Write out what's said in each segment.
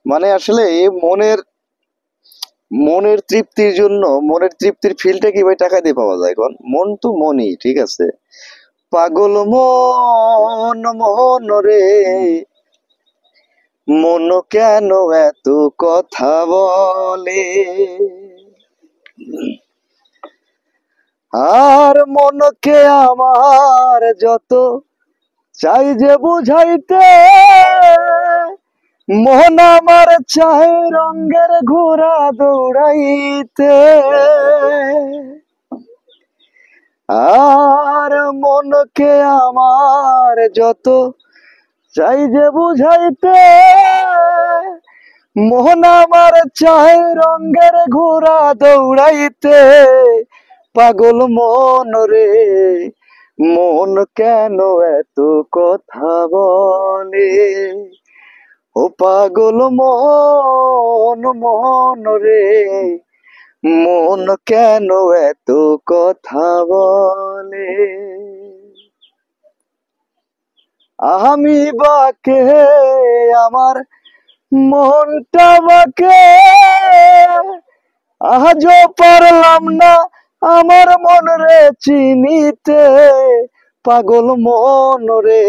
মানে আসলে মনের মনের তৃপ্তির জন্য, মনের তৃপ্তির ফিলটা কি ভাই টাকা দিয়ে পাওয়া যায়? এখন মন তো মনই, ঠিক আছে। পাগল মন, মন রে, মন কেন এত কথা বলে? আর মনকে আমার যত চাই যে বুঝাইতে, মন আমার চাই রঙের ঘোড়া দৌড়াইতে। আর মনকে আমার যত চাই যে বুঝাইতে, মন আমার চাই রঙের ঘোড়া দৌড়াইতে। পাগল মন রে, মন কেন এত কথা বলে? ও পাগল মন, মন রে, মন কেন এত কথা বলে? আমি বাকে, আমার মনটা বাকে, আজও পারলাম না আমার মন রে চিনিতে। পাগল মন রে,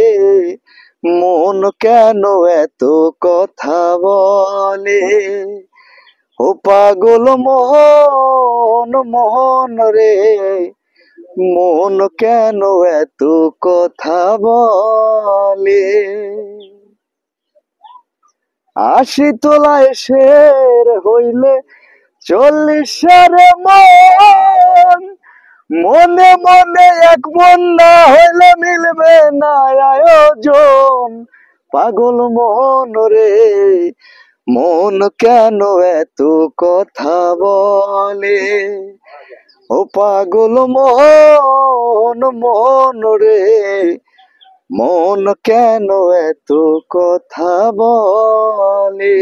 মন কেন এত কথা বলে? ও পাগল মন, মন রে, মন কেন এত কথা বলে? আশি তোলায় শের হইলে 40 মন, মনে মনে এক মন না হইলে মিলবে না আয়োজন। পাগল মন রে, মন কেন এত কথা বলে? ও পাগল মন, মন রে, মন কেন এত কথা বলে?